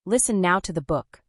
Listen now to the book,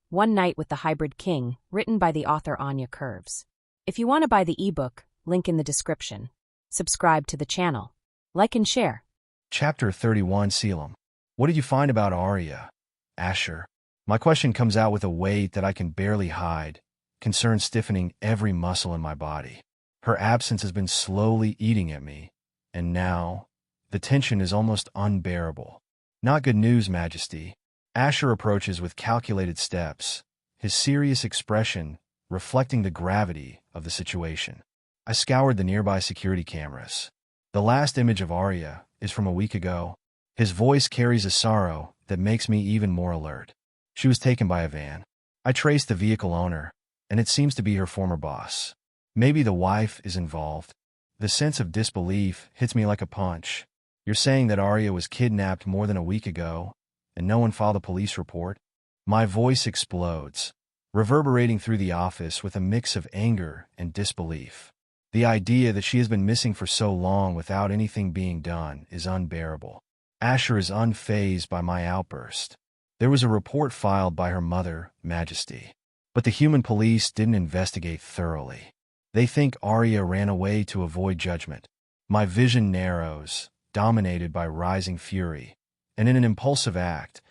One Night with the Hybrid King, written by the author Anya Curves. If you want to buy the ebook, link in the description. Subscribe to the channel. Like and share. Chapter 31 Caelum. What did you find about Aria? Asher. My question comes out with a weight that I can barely hide, concern stiffening every muscle in my body. Her absence has been slowly eating at me, and now, the tension is almost unbearable. Not good news, Majesty. Asher approaches with calculated steps, his serious expression reflecting the gravity of the situation. I scoured the nearby security cameras. The last image of Aria is from a week ago. His voice carries a sorrow that makes me even more alert. She was taken by a van. I traced the vehicle owner, and it seems to be her former boss. Maybe the wife is involved. The sense of disbelief hits me like a punch. You're saying that Aria was kidnapped more than a week ago, and no one filed a police report? My voice explodes, reverberating through the office with a mix of anger and disbelief. The idea that she has been missing for so long without anything being done is unbearable. Asher is unfazed by my outburst. There was a report filed by her mother, Majesty. But the human police didn't investigate thoroughly. They think Aria ran away to avoid judgment. My vision narrows, dominated by rising fury, and in an impulsive act,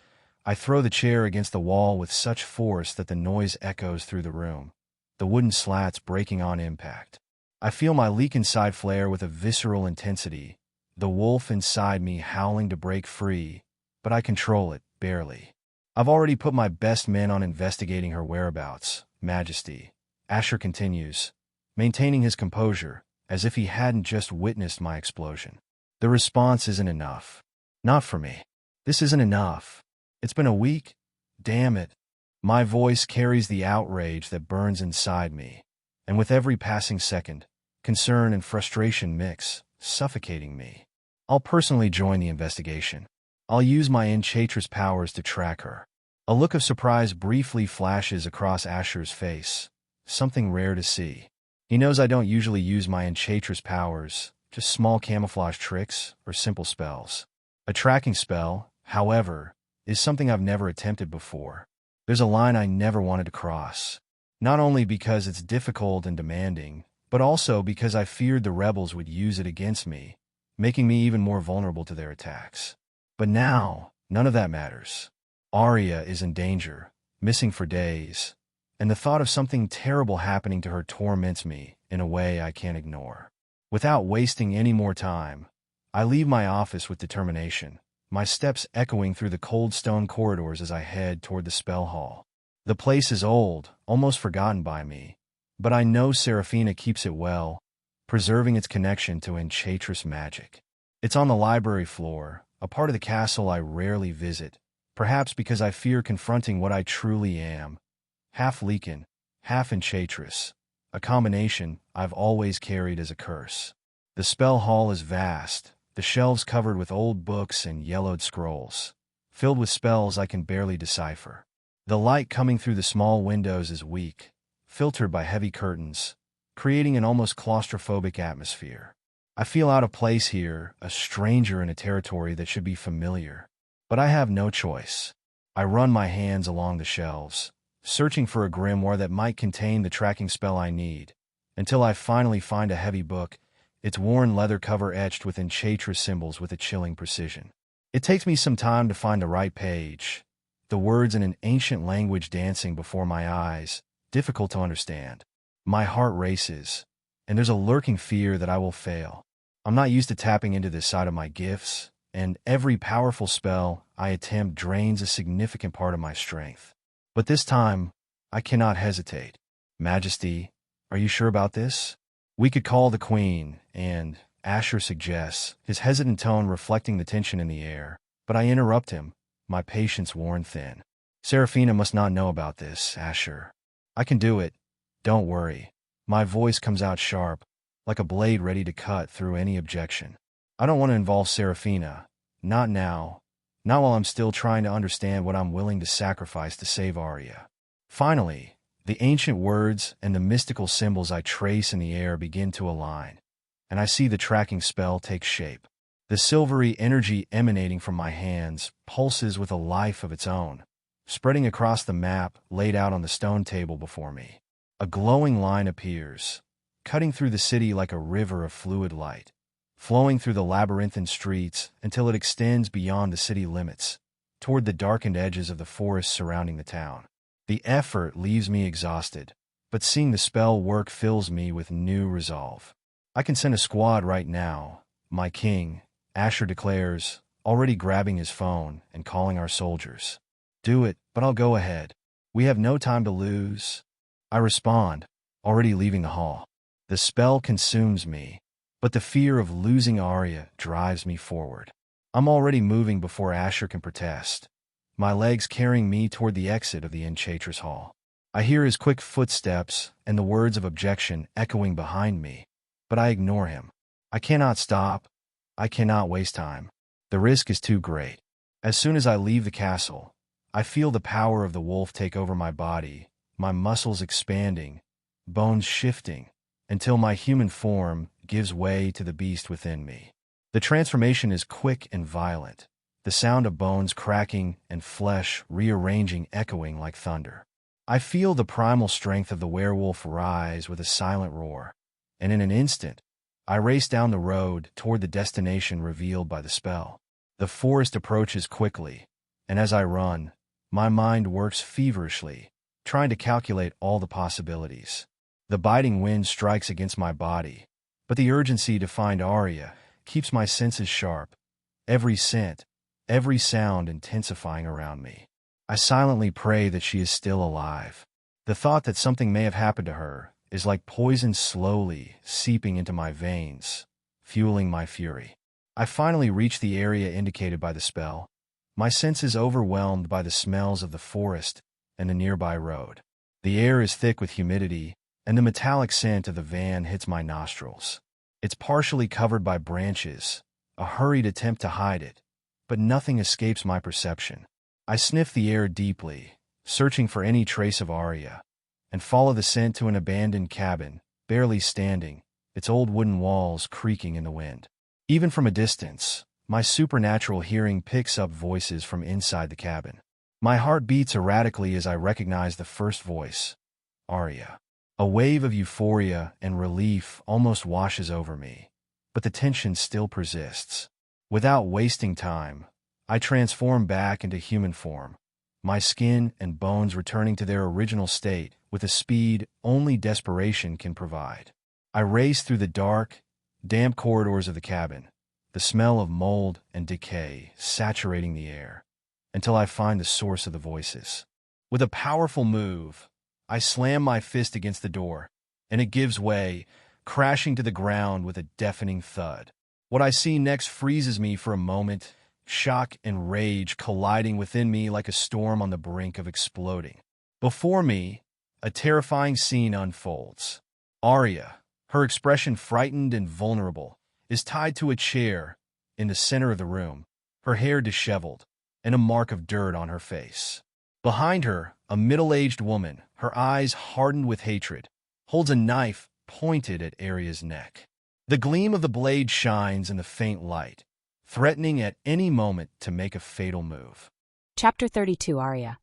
I throw the chair against the wall with such force that the noise echoes through the room, the wooden slats breaking on impact. I feel my lycan side flare with a visceral intensity, the wolf inside me howling to break free, but I control it, barely. I've already put my best men on investigating her whereabouts, Majesty. Asher continues, maintaining his composure, as if he hadn't just witnessed my explosion. The response isn't enough. Not for me. This isn't enough. It's been a week? Damn it. My voice carries the outrage that burns inside me, and with every passing second, concern and frustration mix, suffocating me. I'll personally join the investigation. I'll use my enchantress powers to track her. A look of surprise briefly flashes across Asher's face, something rare to see. He knows I don't usually use my enchantress powers, just small camouflage tricks or simple spells. A tracking spell, however, is something I've never attempted before. There's a line I never wanted to cross. Not only because it's difficult and demanding, but also because I feared the rebels would use it against me, making me even more vulnerable to their attacks. But now, none of that matters. Aria is in danger, missing for days, and the thought of something terrible happening to her torments me in a way I can't ignore. Without wasting any more time, I leave my office with determination, my steps echoing through the cold stone corridors as I head toward the spell hall. The place is old, almost forgotten by me, but I know Seraphina keeps it well, preserving its connection to enchantress magic. It's on the library floor, a part of the castle I rarely visit, perhaps because I fear confronting what I truly am, half lycan, half enchantress, a combination I've always carried as a curse. The spell hall is vast, the shelves covered with old books and yellowed scrolls, filled with spells I can barely decipher. The light coming through the small windows is weak, filtered by heavy curtains, creating an almost claustrophobic atmosphere. I feel out of place here, a stranger in a territory that should be familiar. But I have no choice. I run my hands along the shelves, searching for a grimoire that might contain the tracking spell I need, until I finally find a heavy book, its worn leather cover etched with enchantress symbols with a chilling precision. It takes me some time to find the right page, the words in an ancient language dancing before my eyes, difficult to understand. My heart races, and there's a lurking fear that I will fail. I'm not used to tapping into this side of my gifts, and every powerful spell I attempt drains a significant part of my strength. But this time, I cannot hesitate. Majesty, are you sure about this? We could call the queen, and Asher suggests, his hesitant tone reflecting the tension in the air. But I interrupt him, my patience worn thin. Seraphina must not know about this, Asher. I can do it. Don't worry. My voice comes out sharp, like a blade ready to cut through any objection. I don't want to involve Seraphina. Not now. Not while I'm still trying to understand what I'm willing to sacrifice to save Aria. Finally, the ancient words and the mystical symbols I trace in the air begin to align, and I see the tracking spell take shape. The silvery energy emanating from my hands pulses with a life of its own, spreading across the map laid out on the stone table before me. A glowing line appears, cutting through the city like a river of fluid light, flowing through the labyrinthine streets until it extends beyond the city limits, toward the darkened edges of the forest surrounding the town. The effort leaves me exhausted, but seeing the spell work fills me with new resolve. I can send a squad right now, my king, Asher declares, already grabbing his phone and calling our soldiers. Do it, but I'll go ahead. We have no time to lose. I respond, already leaving the hall. The spell consumes me, but the fear of losing Aria drives me forward. I'm already moving before Asher can protest, my legs carrying me toward the exit of the enchantress hall. I hear his quick footsteps and the words of objection echoing behind me, but I ignore him. I cannot stop. I cannot waste time. The risk is too great. As soon as I leave the castle, I feel the power of the wolf take over my body, my muscles expanding, bones shifting, until my human form gives way to the beast within me. The transformation is quick and violent, the sound of bones cracking and flesh rearranging echoing like thunder. I feel the primal strength of the werewolf rise with a silent roar, and in an instant, I race down the road toward the destination revealed by the spell. The forest approaches quickly, and as I run, my mind works feverishly, trying to calculate all the possibilities. The biting wind strikes against my body, but the urgency to find Aria keeps my senses sharp, every scent, every sound intensifying around me. I silently pray that she is still alive. The thought that something may have happened to her is like poison slowly seeping into my veins, fueling my fury. I finally reach the area indicated by the spell, my senses overwhelmed by the smells of the forest and the nearby road. The air is thick with humidity, and the metallic scent of the van hits my nostrils. It's partially covered by branches, a hurried attempt to hide it, but nothing escapes my perception. I sniff the air deeply, searching for any trace of Aria, and follow the scent to an abandoned cabin, barely standing, its old wooden walls creaking in the wind. Even from a distance, my supernatural hearing picks up voices from inside the cabin. My heart beats erratically as I recognize the first voice, Aria. A wave of euphoria and relief almost washes over me, but the tension still persists. Without wasting time, I transform back into human form, my skin and bones returning to their original state with a speed only desperation can provide. I race through the dark, damp corridors of the cabin, the smell of mold and decay saturating the air, until I find the source of the voices. With a powerful move, I slam my fist against the door, and it gives way, crashing to the ground with a deafening thud. What I see next freezes me for a moment, shock and rage colliding within me like a storm on the brink of exploding. Before me, a terrifying scene unfolds. Aria, her expression frightened and vulnerable, is tied to a chair in the center of the room, her hair disheveled, and a mark of dirt on her face. Behind her, a middle-aged woman, her eyes hardened with hatred, holds a knife pointed at Aria's neck. The gleam of the blade shines in the faint light, threatening at any moment to make a fatal move. Chapter 32, Aria.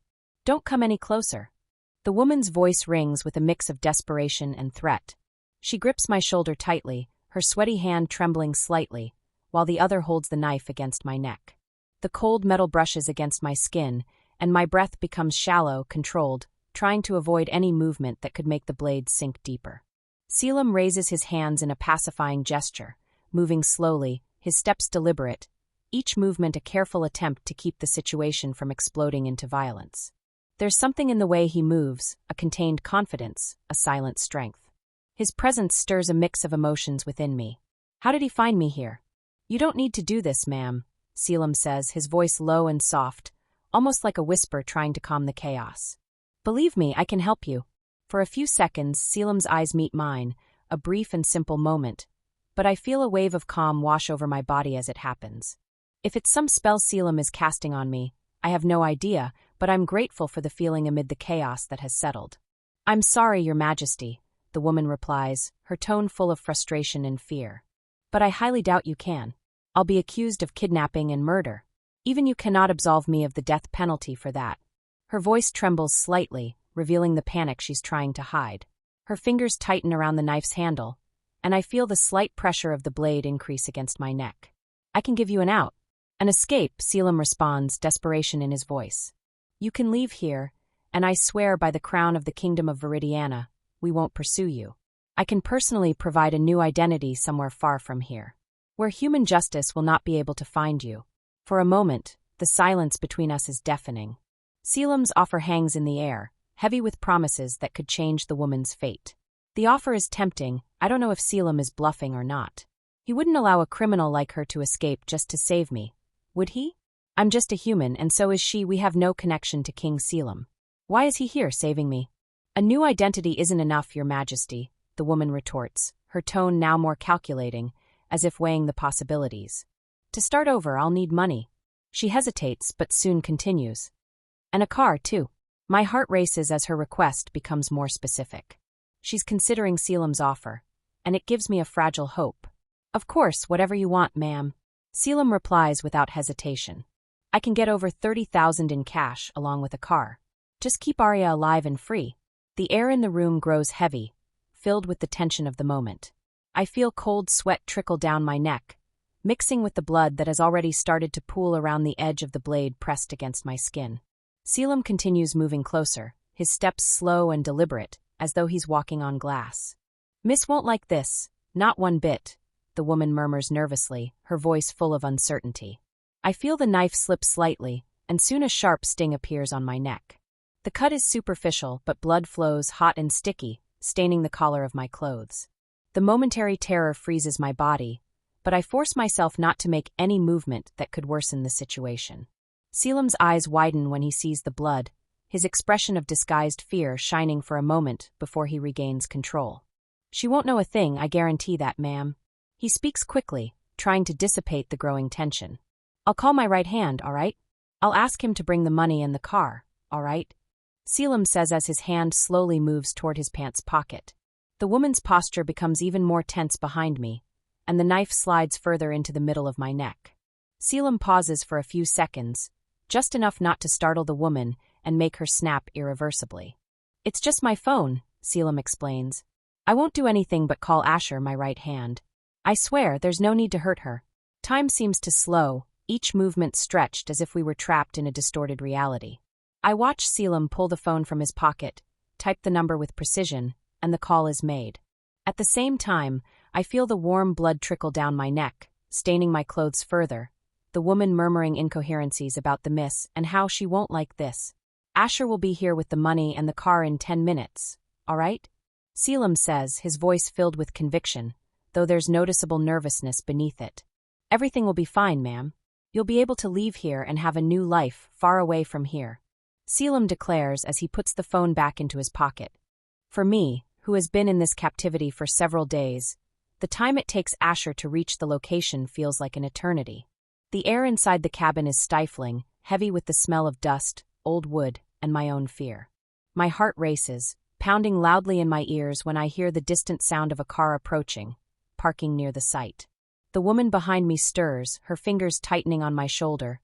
Don't come any closer. The woman's voice rings with a mix of desperation and threat. She grips my shoulder tightly, her sweaty hand trembling slightly, while the other holds the knife against my neck. The cold metal brushes against my skin, and my breath becomes shallow, controlled, trying to avoid any movement that could make the blade sink deeper. Caelum raises his hands in a pacifying gesture, moving slowly, his steps deliberate, each movement a careful attempt to keep the situation from exploding into violence. There's something in the way he moves, a contained confidence, a silent strength. His presence stirs a mix of emotions within me. How did he find me here? You don't need to do this, ma'am, Caelum says, his voice low and soft, almost like a whisper trying to calm the chaos. Believe me, I can help you. For a few seconds, Caelum's eyes meet mine, a brief and simple moment, but I feel a wave of calm wash over my body as it happens. If it's some spell Caelum is casting on me, I have no idea, but I'm grateful for the feeling amid the chaos that has settled. I'm sorry, Your Majesty, the woman replies, her tone full of frustration and fear. But I highly doubt you can. I'll be accused of kidnapping and murder. Even you cannot absolve me of the death penalty for that. Her voice trembles slightly, revealing the panic she's trying to hide. Her fingers tighten around the knife's handle, and I feel the slight pressure of the blade increase against my neck. I can give you an out. An escape, Caelum responds, desperation in his voice. You can leave here, and I swear by the crown of the kingdom of Veridiana, we won't pursue you. I can personally provide a new identity somewhere far from here, where human justice will not be able to find you. For a moment, the silence between us is deafening. Caelum's offer hangs in the air, heavy with promises that could change the woman's fate. The offer is tempting. I don't know if Caelum is bluffing or not. He wouldn't allow a criminal like her to escape just to save me, would he? I'm just a human, and so is she. We have no connection to King Caelum. Why is he here saving me? A new identity isn't enough, Your Majesty, the woman retorts, her tone now more calculating, as if weighing the possibilities. To start over, I'll need money. She hesitates, but soon continues. And a car, too. My heart races as her request becomes more specific. She's considering Caelum's offer, and it gives me a fragile hope. Of course, whatever you want, ma'am. Caelum replies without hesitation. I can get over 30,000 in cash along with a car. Just keep Aria alive and free. The air in the room grows heavy, filled with the tension of the moment. I feel cold sweat trickle down my neck, mixing with the blood that has already started to pool around the edge of the blade pressed against my skin. Caelum continues moving closer, his steps slow and deliberate, as though he's walking on glass. Miss won't like this, not one bit, the woman murmurs nervously, her voice full of uncertainty. I feel the knife slip slightly, and soon a sharp sting appears on my neck. The cut is superficial, but blood flows hot and sticky, staining the collar of my clothes. The momentary terror freezes my body, but I force myself not to make any movement that could worsen the situation. Caelum's eyes widen when he sees the blood, his expression of disguised fear shining for a moment before he regains control. She won't know a thing, I guarantee that, ma'am. He speaks quickly, trying to dissipate the growing tension. I'll call my right hand, all right? I'll ask him to bring the money and the car, all right? Caelum says as his hand slowly moves toward his pants pocket. The woman's posture becomes even more tense behind me, and the knife slides further into the middle of my neck. Caelum pauses for a few seconds, just enough not to startle the woman and make her snap irreversibly. It's just my phone, Caelum explains. I won't do anything but call Asher my right hand. I swear there's no need to hurt her. Time seems to slow, each movement stretched as if we were trapped in a distorted reality. I watch Caelum pull the phone from his pocket, type the number with precision, and the call is made. At the same time, I feel the warm blood trickle down my neck, staining my clothes further, the woman murmuring incoherencies about the miss and how she won't like this. Asher will be here with the money and the car in 10 minutes, all right? Caelum says, his voice filled with conviction, though there's noticeable nervousness beneath it. Everything will be fine, ma'am. You'll be able to leave here and have a new life far away from here. Caelum declares as he puts the phone back into his pocket. For me, who has been in this captivity for several days, the time it takes Asher to reach the location feels like an eternity. The air inside the cabin is stifling, heavy with the smell of dust, old wood, and my own fear. My heart races, pounding loudly in my ears when I hear the distant sound of a car approaching, parking near the site. The woman behind me stirs, her fingers tightening on my shoulder,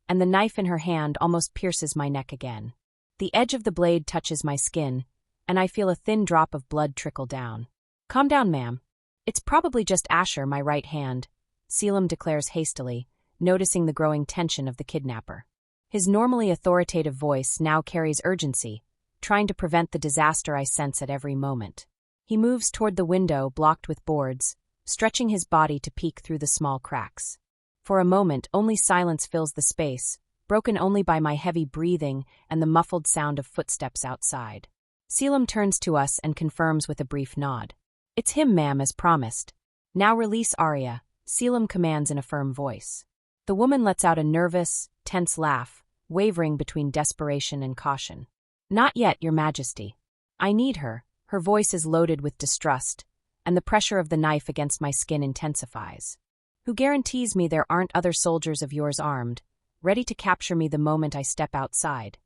and the knife in her hand almost pierces my neck again. The edge of the blade touches my skin, and I feel a thin drop of blood trickle down. Calm down, ma'am. It's probably just Asher, my right hand, Caelum declares hastily, noticing the growing tension of the kidnapper. His normally authoritative voice now carries urgency, trying to prevent the disaster I sense at every moment. He moves toward the window blocked with boards, stretching his body to peek through the small cracks. For a moment, only silence fills the space, broken only by my heavy breathing and the muffled sound of footsteps outside. Caelum turns to us and confirms with a brief nod. It's him, ma'am, as promised. Now release Aria, Caelum commands in a firm voice. The woman lets out a nervous, tense laugh, wavering between desperation and caution. Not yet, Your Majesty. I need her. Her voice is loaded with distrust, and the pressure of the knife against my skin intensifies. Who guarantees me there aren't other soldiers of yours armed, ready to capture me the moment I step outside?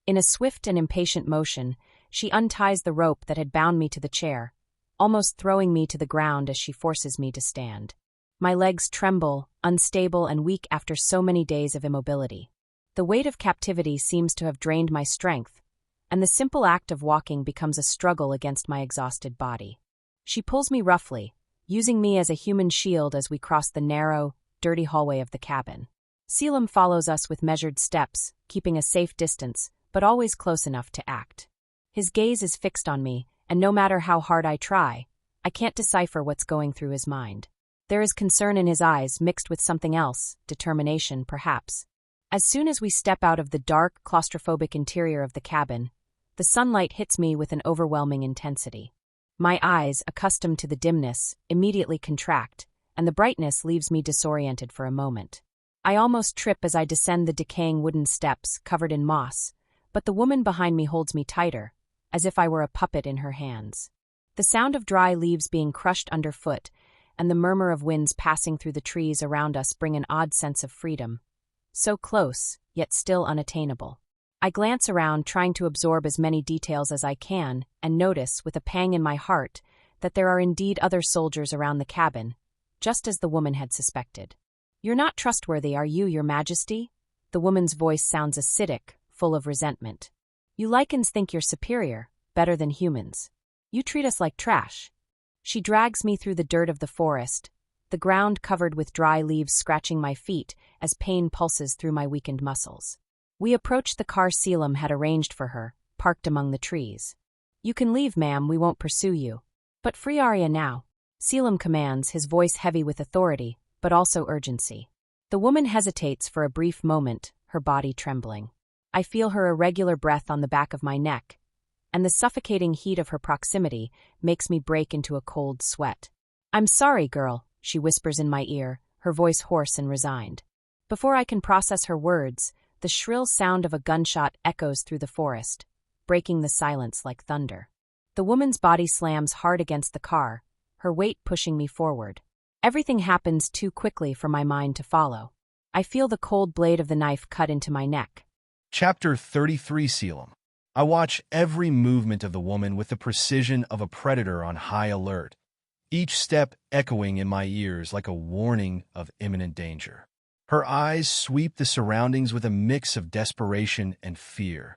In a swift and impatient motion, she unties the rope that had bound me to the chair, almost throwing me to the ground as she forces me to stand. My legs tremble, unstable and weak after so many days of immobility. The weight of captivity seems to have drained my strength, and the simple act of walking becomes a struggle against my exhausted body. She pulls me roughly, using me as a human shield as we cross the narrow, dirty hallway of the cabin. Caelum follows us with measured steps, keeping a safe distance, but always close enough to act. His gaze is fixed on me, and no matter how hard I try, I can't decipher what's going through his mind. There is concern in his eyes mixed with something else, determination, perhaps. As soon as we step out of the dark, claustrophobic interior of the cabin, the sunlight hits me with an overwhelming intensity. My eyes, accustomed to the dimness, immediately contract, and the brightness leaves me disoriented for a moment. I almost trip as I descend the decaying wooden steps covered in moss, but the woman behind me holds me tighter, as if I were a puppet in her hands. The sound of dry leaves being crushed underfoot and the murmur of winds passing through the trees around us bring an odd sense of freedom. So close, yet still unattainable. I glance around, trying to absorb as many details as I can, and notice, with a pang in my heart, that there are indeed other soldiers around the cabin, just as the woman had suspected. "You're not trustworthy, are you, Your Majesty?" The woman's voice sounds acidic, full of resentment. "You lycans think you're superior, better than humans. You treat us like trash." She drags me through the dirt of the forest, the ground covered with dry leaves scratching my feet as pain pulses through my weakened muscles. We approach the car Caelum had arranged for her, parked among the trees. "You can leave, ma'am, we won't pursue you. But free Aria now," Caelum commands, his voice heavy with authority, but also urgency. The woman hesitates for a brief moment, her body trembling. I feel her irregular breath on the back of my neck, and the suffocating heat of her proximity makes me break into a cold sweat. "I'm sorry, girl," she whispers in my ear, her voice hoarse and resigned. Before I can process her words, the shrill sound of a gunshot echoes through the forest, breaking the silence like thunder. The woman's body slams hard against the car, her weight pushing me forward. Everything happens too quickly for my mind to follow. I feel the cold blade of the knife cut into my neck. Chapter 33 Caelum. I watch every movement of the woman with the precision of a predator on high alert, each step echoing in my ears like a warning of imminent danger. Her eyes sweep the surroundings with a mix of desperation and fear,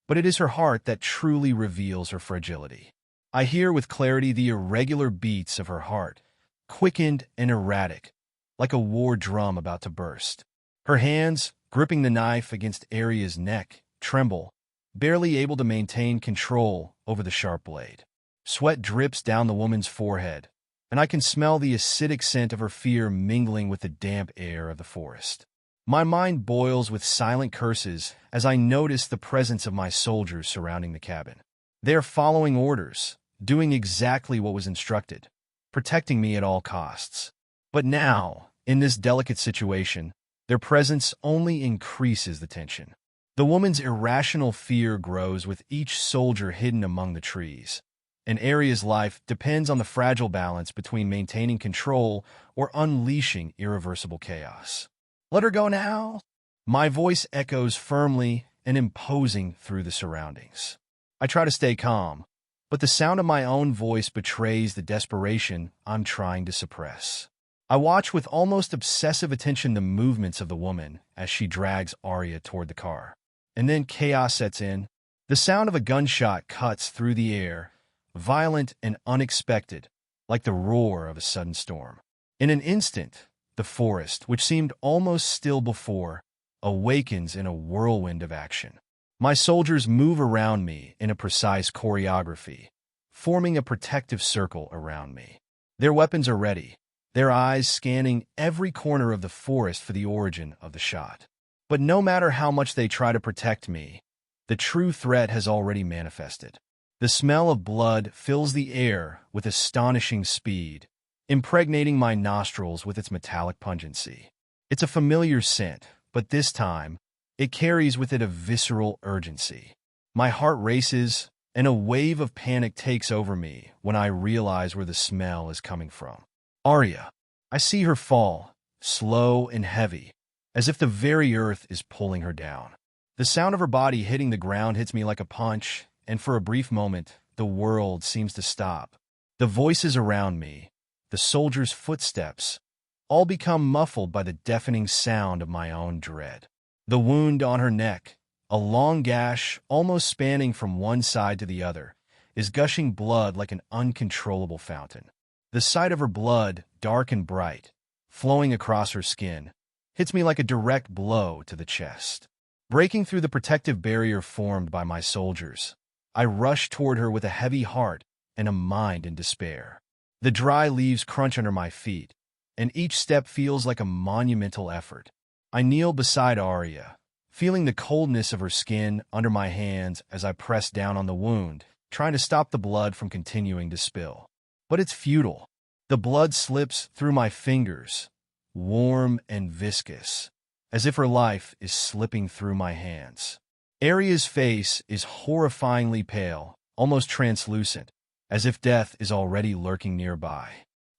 but it is her heart that truly reveals her fragility. I hear with clarity the irregular beats of her heart, quickened and erratic, like a war drum about to burst. Her hands, gripping the knife against Aria's neck, tremble, barely able to maintain control over the sharp blade. Sweat drips down the woman's forehead, and I can smell the acidic scent of her fear mingling with the damp air of the forest. My mind boils with silent curses as I notice the presence of my soldiers surrounding the cabin. They are following orders, doing exactly what was instructed, protecting me at all costs. But now, in this delicate situation, their presence only increases the tension. The woman's irrational fear grows with each soldier hidden among the trees, and Aria's life depends on the fragile balance between maintaining control or unleashing irreversible chaos. "Let her go now!" My voice echoes firmly and imposing through the surroundings. I try to stay calm, but the sound of my own voice betrays the desperation I'm trying to suppress. I watch with almost obsessive attention the movements of the woman as she drags Aria toward the car. And then chaos sets in. The sound of a gunshot cuts through the air, violent and unexpected, like the roar of a sudden storm. In an instant, the forest, which seemed almost still before, awakens in a whirlwind of action. My soldiers move around me in a precise choreography, forming a protective circle around me. Their weapons are ready, their eyes scanning every corner of the forest for the origin of the shot. But no matter how much they try to protect me, the true threat has already manifested. The smell of blood fills the air with astonishing speed, impregnating my nostrils with its metallic pungency. It's a familiar scent, but this time, it carries with it a visceral urgency. My heart races, and a wave of panic takes over me when I realize where the smell is coming from. Aria. I see her fall, slow and heavy, as if the very earth is pulling her down. The sound of her body hitting the ground hits me like a punch, and for a brief moment, the world seems to stop. The voices around me, the soldiers' footsteps, all become muffled by the deafening sound of my own dread. The wound on her neck, a long gash almost spanning from one side to the other, is gushing blood like an uncontrollable fountain. The sight of her blood, dark and bright, flowing across her skin, hits me like a direct blow to the chest. Breaking through the protective barrier formed by my soldiers, I rush toward her with a heavy heart and a mind in despair. The dry leaves crunch under my feet, and each step feels like a monumental effort. I kneel beside Aria, feeling the coldness of her skin under my hands as I press down on the wound, trying to stop the blood from continuing to spill. But it's futile. The blood slips through my fingers, warm and viscous, as if her life is slipping through my hands. Aria's face is horrifyingly pale, almost translucent, as if death is already lurking nearby.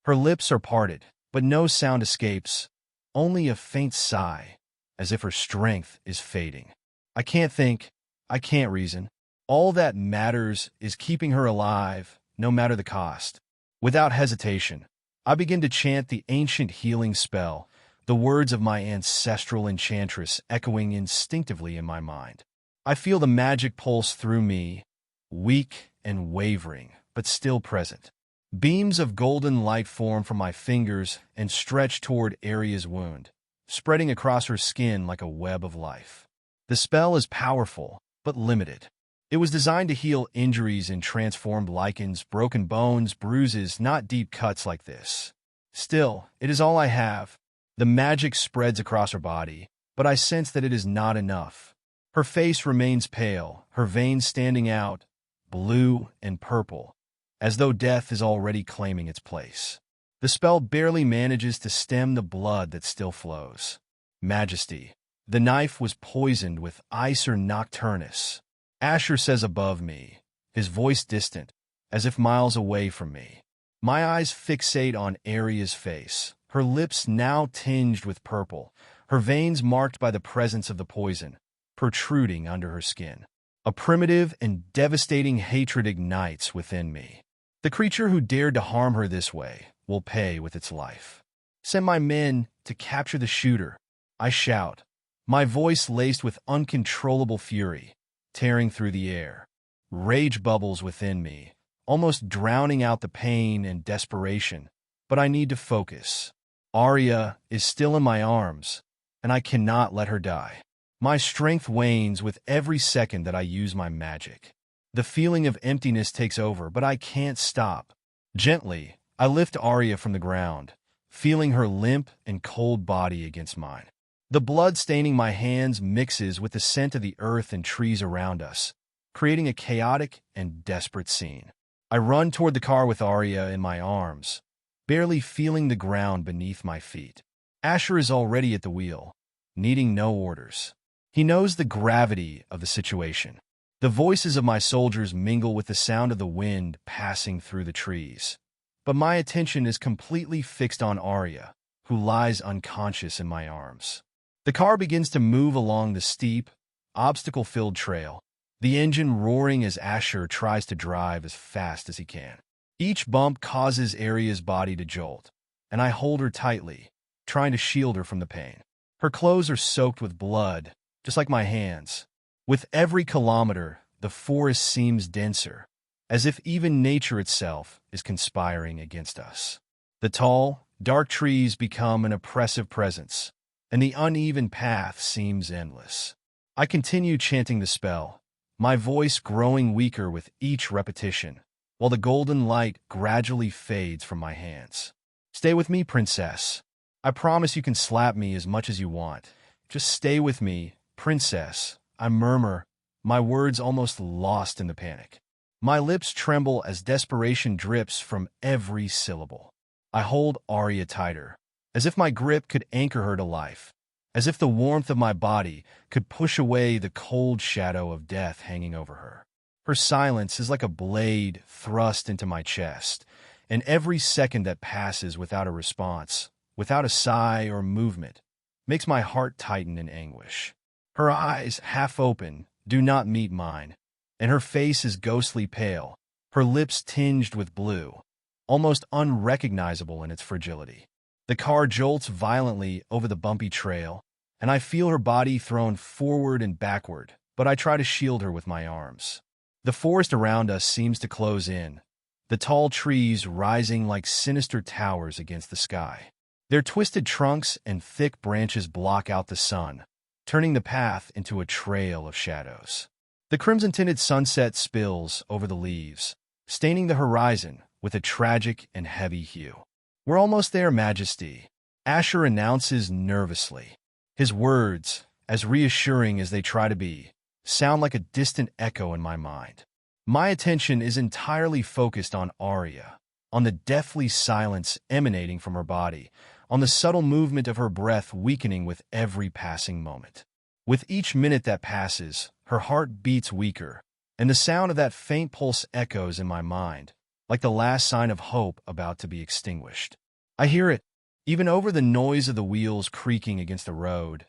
Her lips are parted, but no sound escapes, only a faint sigh, as if her strength is fading. I can't think, I can't reason. All that matters is keeping her alive, no matter the cost. Without hesitation, I begin to chant the ancient healing spell, the words of my ancestral enchantress echoing instinctively in my mind. I feel the magic pulse through me, weak and wavering, but still present. Beams of golden light form from my fingers and stretch toward Aria's wound, spreading across her skin like a web of life. The spell is powerful, but limited. It was designed to heal injuries in transformed lycans, broken bones, bruises, not deep cuts like this. Still, it is all I have. The magic spreads across her body, but I sense that it is not enough. Her face remains pale, her veins standing out, blue and purple, as though death is already claiming its place. The spell barely manages to stem the blood that still flows. Majesty. The knife was poisoned with Icer nocturnus. Asher says above me, his voice distant, as if miles away from me. My eyes fixate on Aria's face, her lips now tinged with purple, her veins marked by the presence of the poison, protruding under her skin. A primitive and devastating hatred ignites within me. The creature who dared to harm her this way will pay with its life. Send my men to capture the shooter, I shout, my voice laced with uncontrollable fury, tearing through the air. Rage bubbles within me, almost drowning out the pain and desperation, but I need to focus. Aria is still in my arms, and I cannot let her die. My strength wanes with every second that I use my magic. The feeling of emptiness takes over, but I can't stop. Gently, I lift Aria from the ground, feeling her limp and cold body against mine. The blood staining my hands mixes with the scent of the earth and trees around us, creating a chaotic and desperate scene. I run toward the car with Aria in my arms, barely feeling the ground beneath my feet. Asher is already at the wheel, needing no orders. He knows the gravity of the situation. The voices of my soldiers mingle with the sound of the wind passing through the trees. But my attention is completely fixed on Aria, who lies unconscious in my arms. The car begins to move along the steep, obstacle-filled trail, the engine roaring as Asher tries to drive as fast as he can. Each bump causes Aria's body to jolt, and I hold her tightly, trying to shield her from the pain. Her clothes are soaked with blood, just like my hands. With every kilometer, the forest seems denser, as if even nature itself is conspiring against us. The tall, dark trees become an oppressive presence, and the uneven path seems endless. I continue chanting the spell, my voice growing weaker with each repetition, while the golden light gradually fades from my hands. Stay with me, princess. I promise you can slap me as much as you want. Just stay with me, princess. I murmur, my words almost lost in the panic. My lips tremble as desperation drips from every syllable. I hold Aria tighter, as if my grip could anchor her to life, as if the warmth of my body could push away the cold shadow of death hanging over her. Her silence is like a blade thrust into my chest, and every second that passes without a response, without a sigh or movement, makes my heart tighten in anguish. Her eyes, half open, do not meet mine, and her face is ghostly pale, her lips tinged with blue, almost unrecognizable in its fragility. The car jolts violently over the bumpy trail, and I feel her body thrown forward and backward, but I try to shield her with my arms. The forest around us seems to close in, the tall trees rising like sinister towers against the sky. Their twisted trunks and thick branches block out the sun, turning the path into a trail of shadows. The crimson-tinted sunset spills over the leaves, staining the horizon with a tragic and heavy hue. "We're almost there, Majesty," Asher announces nervously. His words, as reassuring as they try to be, sound like a distant echo in my mind. My attention is entirely focused on Aria, on the deathly silence emanating from her body, on the subtle movement of her breath weakening with every passing moment. With each minute that passes, her heart beats weaker, and the sound of that faint pulse echoes in my mind, like the last sign of hope about to be extinguished. I hear it, even over the noise of the wheels creaking against the road,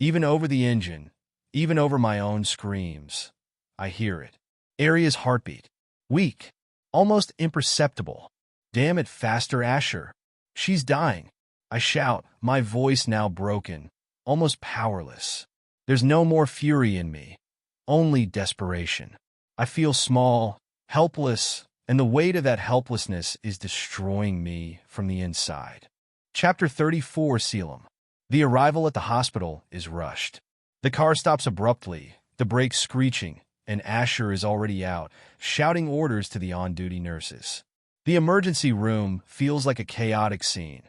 even over the engine, even over my own screams. I hear it. Aria's heartbeat. Weak. Almost imperceptible. "Damn it, faster, Asher. She's dying." I shout, my voice now broken, almost powerless. There's no more fury in me, only desperation. I feel small, helpless, and the weight of that helplessness is destroying me from the inside. Chapter 34, Caelum. The arrival at the hospital is rushed. The car stops abruptly, the brakes screeching, and Asher is already out, shouting orders to the on-duty nurses. The emergency room feels like a chaotic scene,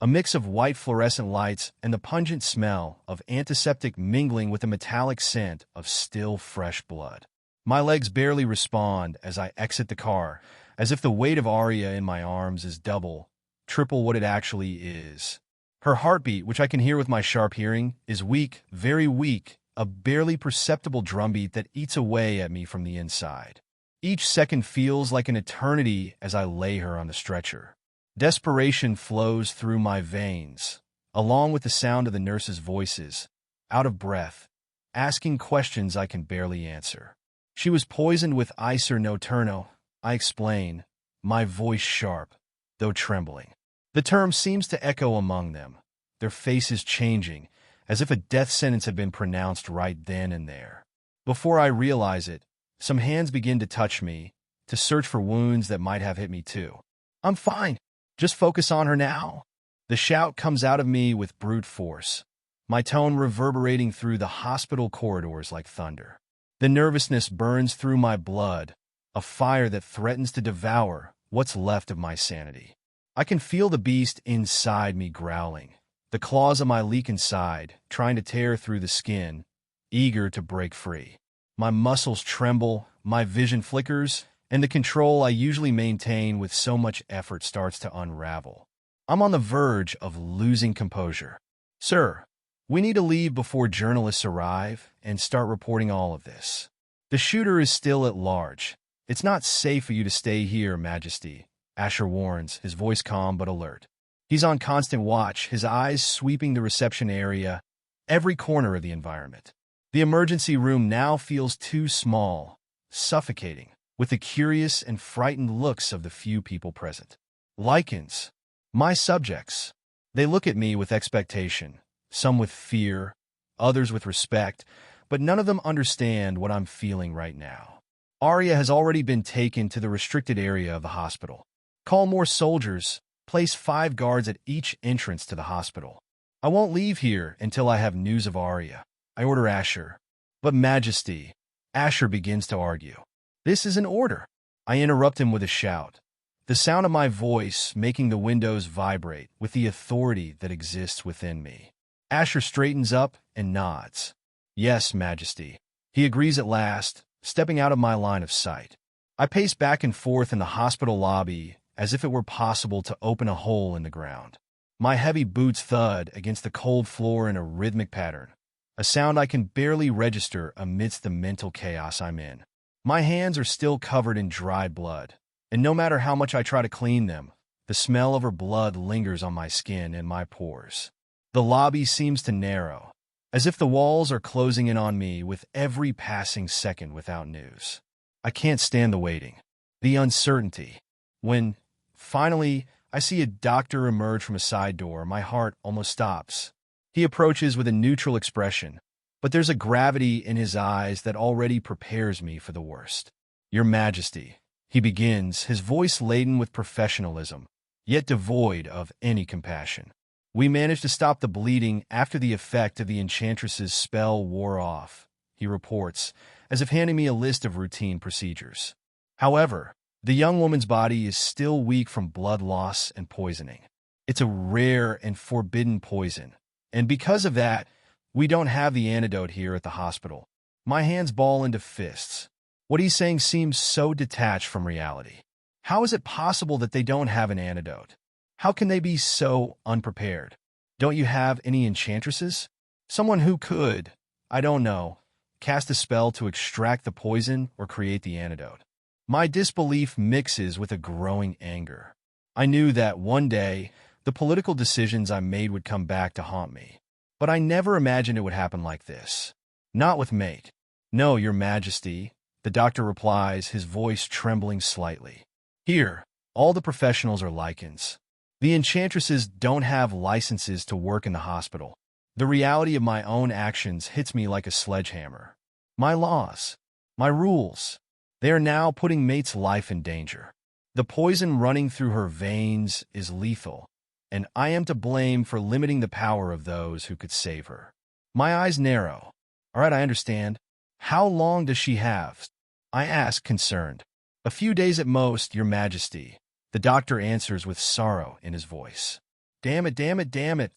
a mix of white fluorescent lights and the pungent smell of antiseptic mingling with the metallic scent of still fresh blood. My legs barely respond as I exit the car, as if the weight of Aria in my arms is double, triple what it actually is. Her heartbeat, which I can hear with my sharp hearing, is weak, very weak, a barely perceptible drumbeat that eats away at me from the inside. Each second feels like an eternity as I lay her on the stretcher. Desperation flows through my veins, along with the sound of the nurses' voices, out of breath, asking questions I can barely answer. "She was poisoned with Icer nocturno," I explain, my voice sharp, though trembling. The term seems to echo among them, their faces changing, as if a death sentence had been pronounced right then and there. Before I realize it, some hands begin to touch me, to search for wounds that might have hit me too. "I'm fine. Just focus on her now." The shout comes out of me with brute force, my tone reverberating through the hospital corridors like thunder. The nervousness burns through my blood, a fire that threatens to devour what's left of my sanity. I can feel the beast inside me growling, the claws on my lycan side trying to tear through the skin, eager to break free. My muscles tremble, my vision flickers, and the control I usually maintain with so much effort starts to unravel. I'm on the verge of losing composure. "Sir, we need to leave before journalists arrive and start reporting all of this. The shooter is still at large. It's not safe for you to stay here, Majesty," Asher warns, his voice calm but alert. He's on constant watch, his eyes sweeping the reception area, every corner of the environment. The emergency room now feels too small, suffocating, with the curious and frightened looks of the few people present. Lycans, my subjects. They look at me with expectation, some with fear, others with respect, but none of them understand what I'm feeling right now. Aria has already been taken to the restricted area of the hospital. "Call more soldiers. Place 5 guards at each entrance to the hospital. I won't leave here until I have news of Aria," I order Asher. "But Majesty," Asher begins to argue. "This is an order." I interrupt him with a shout, the sound of my voice making the windows vibrate with the authority that exists within me. Asher straightens up and nods. "Yes, Majesty." He agrees at last, stepping out of my line of sight. I pace back and forth in the hospital lobby as if it were possible to open a hole in the ground. My heavy boots thud against the cold floor in a rhythmic pattern, a sound I can barely register amidst the mental chaos I'm in. My hands are still covered in dried blood, and no matter how much I try to clean them, the smell of her blood lingers on my skin and my pores. The lobby seems to narrow, as if the walls are closing in on me with every passing second without news. I can't stand the waiting, the uncertainty. When, finally, I see a doctor emerge from a side door, my heart almost stops. He approaches with a neutral expression, but there's a gravity in his eyes that already prepares me for the worst. Your Majesty, he begins, his voice laden with professionalism, yet devoid of any compassion. We managed to stop the bleeding after the effect of the enchantress's spell wore off, he reports, as if handing me a list of routine procedures. However, the young woman's body is still weak from blood loss and poisoning. It's a rare and forbidden poison, and because of that, we don't have the antidote here at the hospital. My hands ball into fists. What he's saying seems so detached from reality. How is it possible that they don't have an antidote? How can they be so unprepared? Don't you have any enchantresses? Someone who could, I don't know, cast a spell to extract the poison or create the antidote. My disbelief mixes with a growing anger. I knew that one day, the political decisions I made would come back to haunt me. But I never imagined it would happen like this. Not with mate. No, Your Majesty, the doctor replies, his voice trembling slightly. Here, all the professionals are lycans. The enchantresses don't have licenses to work in the hospital. The reality of my own actions hits me like a sledgehammer. My laws, my rules, they are now putting mate's life in danger. The poison running through her veins is lethal, and I am to blame for limiting the power of those who could save her. My eyes narrow. All right, I understand. How long does she have? I ask, concerned. A few days at most, Your Majesty. The doctor answers with sorrow in his voice. Damn it, damn it, damn it.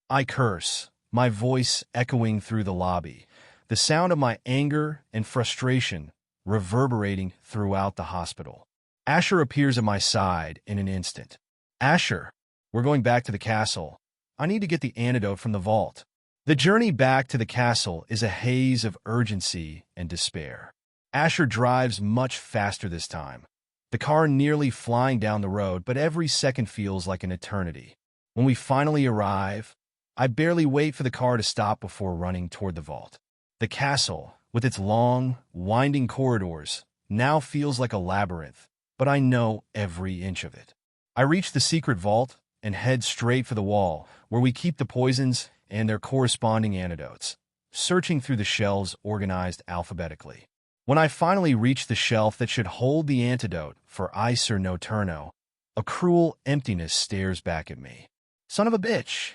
I curse, my voice echoing through the lobby, the sound of my anger and frustration reverberating throughout the hospital. Asher appears at my side in an instant. Asher, we're going back to the castle. I need to get the antidote from the vault. The journey back to the castle is a haze of urgency and despair. Asher drives much faster this time, the car nearly flying down the road, but every second feels like an eternity. When we finally arrive, I barely wait for the car to stop before running toward the vault. The castle, with its long, winding corridors, now feels like a labyrinth, but I know every inch of it. I reach the secret vault and head straight for the wall, where we keep the poisons and their corresponding antidotes, searching through the shelves organized alphabetically. When I finally reach the shelf that should hold the antidote for Acer Noturno, a cruel emptiness stares back at me. Son of a bitch!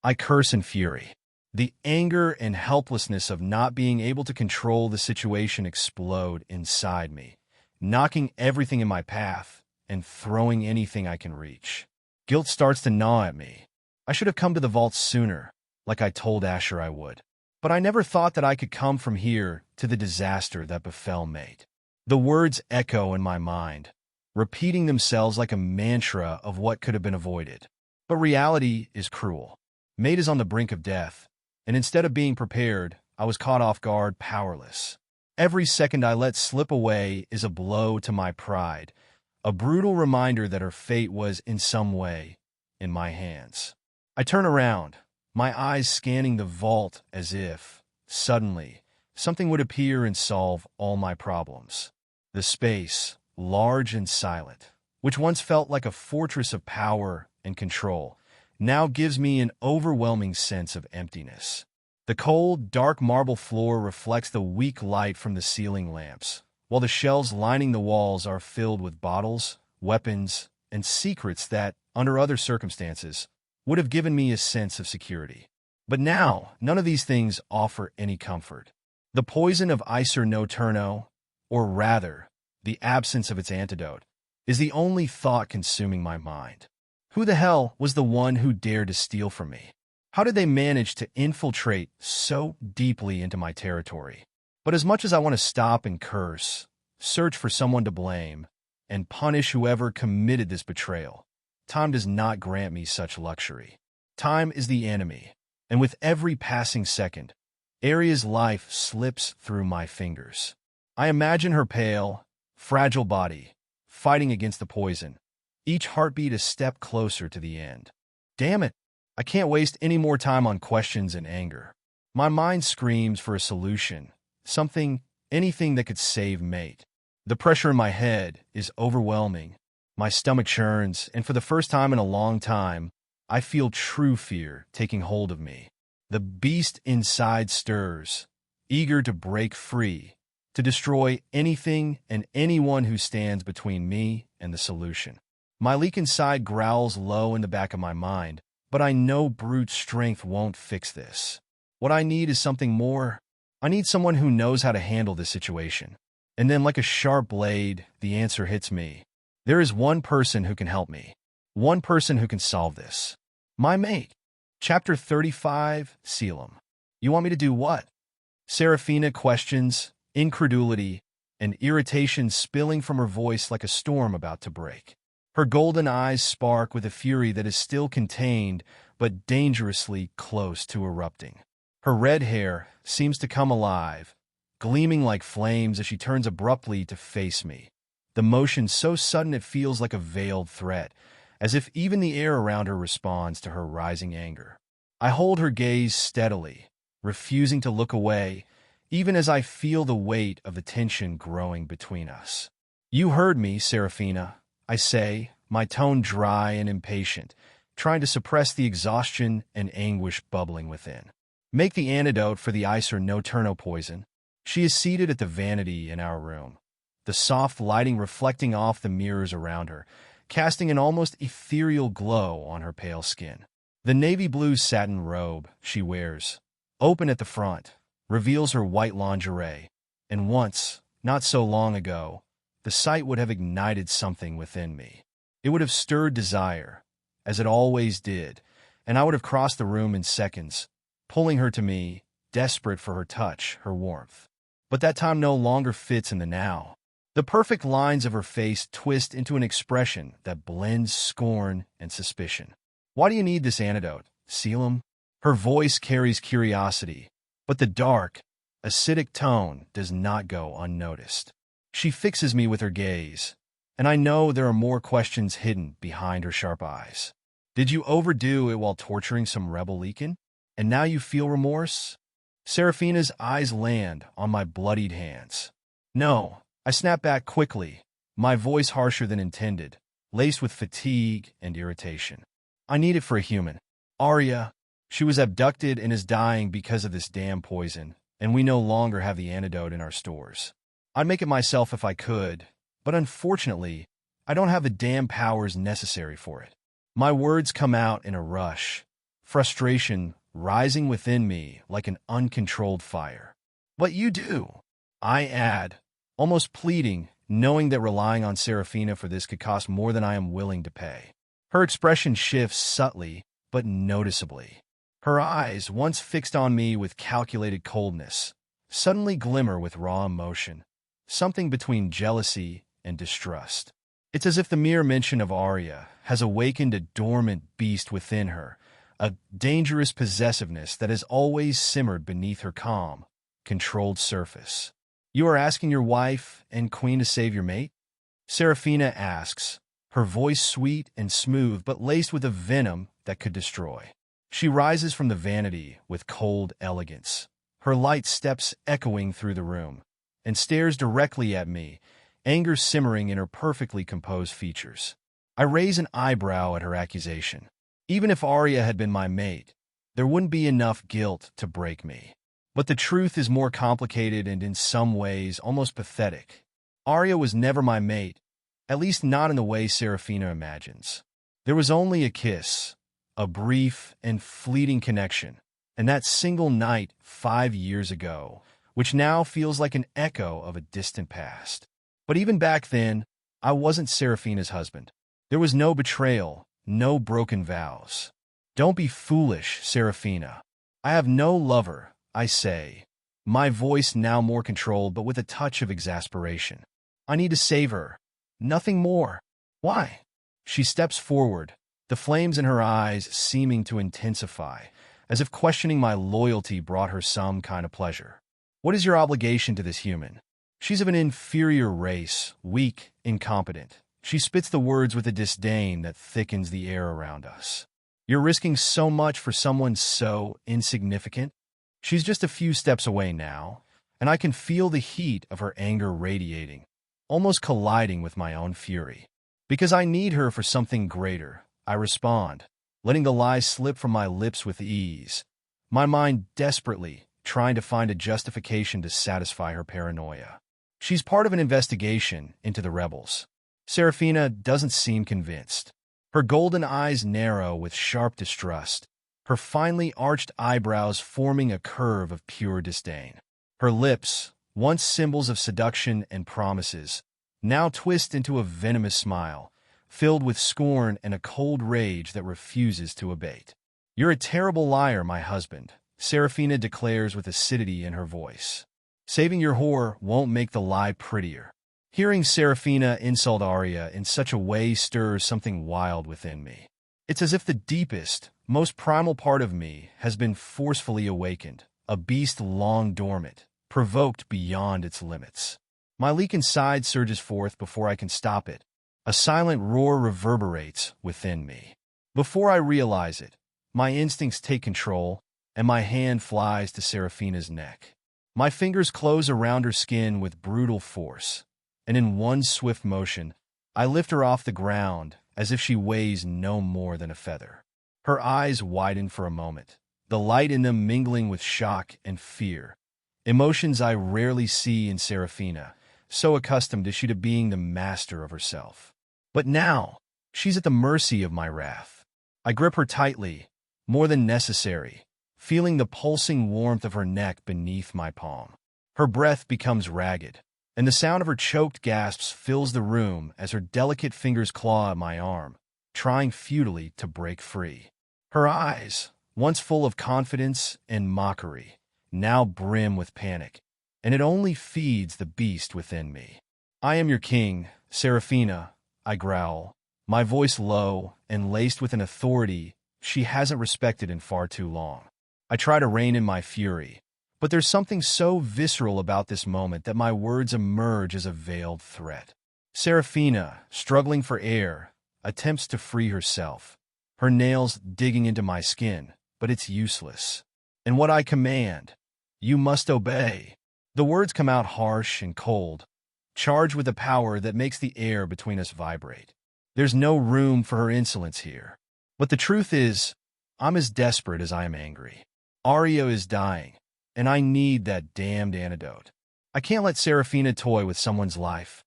I curse in fury. The anger and helplessness of not being able to control the situation explode inside me, knocking everything in my path and throwing anything I can reach. Guilt starts to gnaw at me. I should have come to the vault sooner, like I told Asher I would. But I never thought that I could come from here to the disaster that befell mate. The words echo in my mind, repeating themselves like a mantra of what could have been avoided. But reality is cruel. Mate is on the brink of death, and instead of being prepared, I was caught off guard, powerless. Every second I let slip away is a blow to my pride, a brutal reminder that her fate was, in some way, in my hands. I turn around, my eyes scanning the vault as if, suddenly, something would appear and solve all my problems. The space, large and silent, which once felt like a fortress of power and control, now gives me an overwhelming sense of emptiness. The cold, dark marble floor reflects the weak light from the ceiling lamps, while the shelves lining the walls are filled with bottles, weapons, and secrets that, under other circumstances, would have given me a sense of security. But now, none of these things offer any comfort. The poison of Acer Noturno, or rather, the absence of its antidote, is the only thought consuming my mind. Who the hell was the one who dared to steal from me? How did they manage to infiltrate so deeply into my territory? But as much as I want to stop and curse, search for someone to blame, and punish whoever committed this betrayal, time does not grant me such luxury. Time is the enemy, and with every passing second, Aria's life slips through my fingers. I imagine her pale, fragile body, fighting against the poison, each heartbeat a step closer to the end. Damn it, I can't waste any more time on questions and anger. My mind screams for a solution, anything that could save mate. The pressure in my head is overwhelming. My stomach churns, and for the first time in a long time, I feel true fear taking hold of me. The beast inside stirs, eager to break free, to destroy anything and anyone who stands between me and the solution. My lycan side growls low in the back of my mind, but I know brute strength won't fix this. What I need is something more. I need someone who knows how to handle this situation. And then, like a sharp blade, the answer hits me. There is one person who can help me. One person who can solve this. My mate. Chapter 35, Caelum. You want me to do what? Seraphina questions, incredulity, and irritation spilling from her voice like a storm about to break. Her golden eyes spark with a fury that is still contained, but dangerously close to erupting. Her red hair seems to come alive, gleaming like flames as she turns abruptly to face me. The motion so sudden it feels like a veiled threat, as if even the air around her responds to her rising anger. I hold her gaze steadily, refusing to look away, even as I feel the weight of the tension growing between us. You heard me, Seraphina, I say, my tone dry and impatient, trying to suppress the exhaustion and anguish bubbling within. Make the antidote for the ice or no turno poison. She is seated at the vanity in our room, the soft lighting reflecting off the mirrors around her, casting an almost ethereal glow on her pale skin. The navy blue satin robe she wears, open at the front, reveals her white lingerie, and once, not so long ago, the sight would have ignited something within me. It would have stirred desire, as it always did, and I would have crossed the room in seconds, pulling her to me, desperate for her touch, her warmth. But that time no longer fits in the now. The perfect lines of her face twist into an expression that blends scorn and suspicion. Why do you need this antidote, Caelum? Her voice carries curiosity, but the dark, acidic tone does not go unnoticed. She fixes me with her gaze, and I know there are more questions hidden behind her sharp eyes. Did you overdo it while torturing some rebel lycan? And now you feel remorse? Seraphina's eyes land on my bloodied hands. No, I snap back quickly, my voice harsher than intended, laced with fatigue and irritation. I need it for a human. Aria, she was abducted and is dying because of this damn poison, and we no longer have the antidote in our stores. I'd make it myself if I could, but unfortunately, I don't have the damn powers necessary for it. My words come out in a rush, frustration rising within me like an uncontrolled fire. But you do, I add, almost pleading, knowing that relying on Seraphina for this could cost more than I am willing to pay. Her expression shifts subtly, but noticeably. Her eyes, once fixed on me with calculated coldness, suddenly glimmer with raw emotion, something between jealousy and distrust. It's as if the mere mention of Aria has awakened a dormant beast within her, a dangerous possessiveness that has always simmered beneath her calm, controlled surface. You are asking your wife and queen to save your mate? Seraphina asks, her voice sweet and smooth but laced with a venom that could destroy. She rises from the vanity with cold elegance, her light steps echoing through the room, and stares directly at me, anger simmering in her perfectly composed features. I raise an eyebrow at her accusation. Even if Aria had been my mate, there wouldn't be enough guilt to break me. But the truth is more complicated and in some ways almost pathetic. Aria was never my mate, at least not in the way Seraphina imagines. There was only a kiss, a brief and fleeting connection, and that single night 5 years ago, which now feels like an echo of a distant past. But even back then, I wasn't Seraphina's husband. There was no betrayal, no broken vows. Don't be foolish, Seraphina. I have no lover, I say, my voice now more controlled but with a touch of exasperation. I need to save her. Nothing more. Why? She steps forward, the flames in her eyes seeming to intensify, as if questioning my loyalty brought her some kind of pleasure. What is your obligation to this human? She's of an inferior race, weak, incompetent. She spits the words with a disdain that thickens the air around us. You're risking so much for someone so insignificant? She's just a few steps away now, and I can feel the heat of her anger radiating, almost colliding with my own fury. Because I need her for something greater, I respond, letting the lies slip from my lips with ease, my mind desperately trying to find a justification to satisfy her paranoia. She's part of an investigation into the rebels. Seraphina doesn't seem convinced. Her golden eyes narrow with sharp distrust, her finely arched eyebrows forming a curve of pure disdain. Her lips, once symbols of seduction and promises, now twist into a venomous smile, filled with scorn and a cold rage that refuses to abate. "You're a terrible liar, my husband," Seraphina declares with acidity in her voice. "Saving your whore won't make the lie prettier." Hearing Seraphina insult Aria in such a way stirs something wild within me. It's as if the deepest, most primal part of me has been forcefully awakened, a beast long dormant, provoked beyond its limits. My lycan side surges forth before I can stop it. A silent roar reverberates within me. Before I realize it, my instincts take control, and my hand flies to Seraphina's neck. My fingers close around her skin with brutal force, and in one swift motion, I lift her off the ground as if she weighs no more than a feather. Her eyes widen for a moment, the light in them mingling with shock and fear, emotions I rarely see in Seraphina, so accustomed is she to being the master of herself. But now, she's at the mercy of my wrath. I grip her tightly, more than necessary, feeling the pulsing warmth of her neck beneath my palm. Her breath becomes ragged, and the sound of her choked gasps fills the room as her delicate fingers claw at my arm, trying futilely to break free. Her eyes, once full of confidence and mockery, now brim with panic, and it only feeds the beast within me. "I am your king, Seraphina," I growl, my voice low and laced with an authority she hasn't respected in far too long. I try to rein in my fury, but there's something so visceral about this moment that my words emerge as a veiled threat. Seraphina, struggling for air, attempts to free herself, her nails digging into my skin, but it's useless. "And what I command, you must obey." The words come out harsh and cold, charged with a power that makes the air between us vibrate. There's no room for her insolence here. But the truth is, I'm as desperate as I am angry. Aria is dying, and I need that damned antidote. I can't let Seraphina toy with someone's life,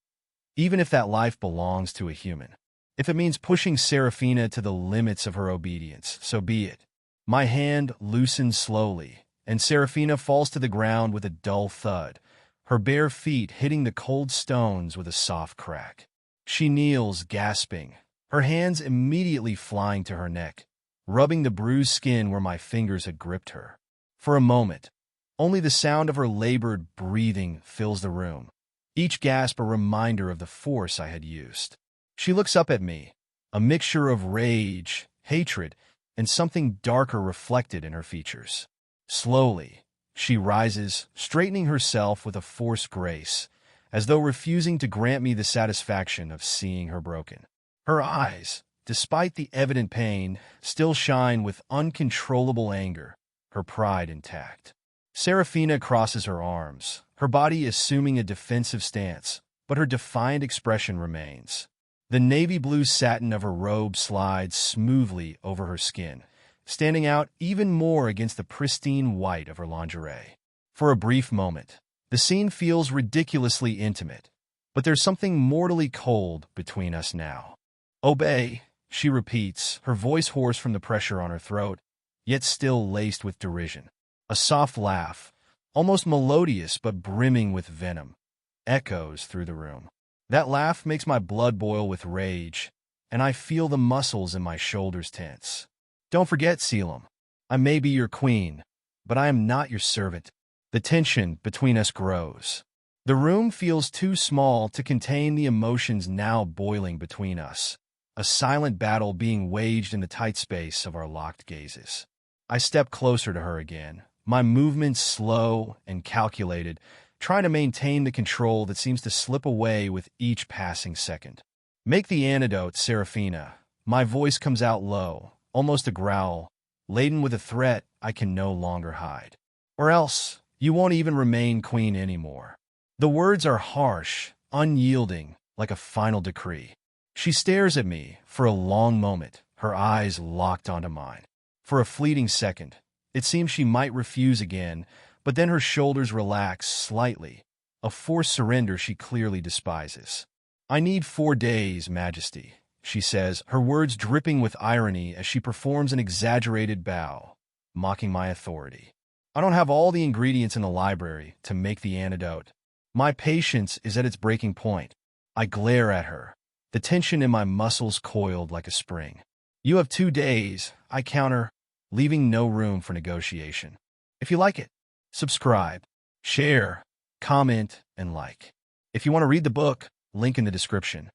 even if that life belongs to a human. If it means pushing Seraphina to the limits of her obedience, so be it. My hand loosens slowly, and Seraphina falls to the ground with a dull thud, her bare feet hitting the cold stones with a soft crack. She kneels, gasping, her hands immediately flying to her neck, rubbing the bruised skin where my fingers had gripped her. For a moment, only the sound of her labored breathing fills the room, each gasp a reminder of the force I had used. She looks up at me, a mixture of rage, hatred, and something darker reflected in her features. Slowly, she rises, straightening herself with a forced grace, as though refusing to grant me the satisfaction of seeing her broken. Her eyes, despite the evident pain, still shine with uncontrollable anger, her pride intact. Seraphina crosses her arms, her body assuming a defensive stance, but her defiant expression remains. The navy blue satin of her robe slides smoothly over her skin, standing out even more against the pristine white of her lingerie. For a brief moment, the scene feels ridiculously intimate, but there's something mortally cold between us now. "Obey," she repeats, her voice hoarse from the pressure on her throat, yet still laced with derision. A soft laugh, almost melodious but brimming with venom, echoes through the room. That laugh makes my blood boil with rage, and I feel the muscles in my shoulders tense. "Don't forget, Caelum, I may be your queen, but I am not your servant." The tension between us grows. The room feels too small to contain the emotions now boiling between us, a silent battle being waged in the tight space of our locked gazes. I step closer to her again, my movements slow and calculated, trying to maintain the control that seems to slip away with each passing second. "Make the antidote, Seraphina." My voice comes out low, almost a growl, laden with a threat I can no longer hide. "Or else, you won't even remain queen anymore." The words are harsh, unyielding, like a final decree. She stares at me for a long moment, her eyes locked onto mine. For a fleeting second, It seems she might refuse again, but then her shoulders relax slightly, a forced surrender she clearly despises. "I need 4 days, Majesty," she says, her words dripping with irony as she performs an exaggerated bow, mocking my authority. "I don't have all the ingredients in the library to make the antidote. My patience is at its breaking point." I glare at her, the tension in my muscles coiled like a spring. "You have 2 days," I counter, leaving no room for negotiation. If you like it, subscribe, share, comment, and like. If you want to read the book, link in the description.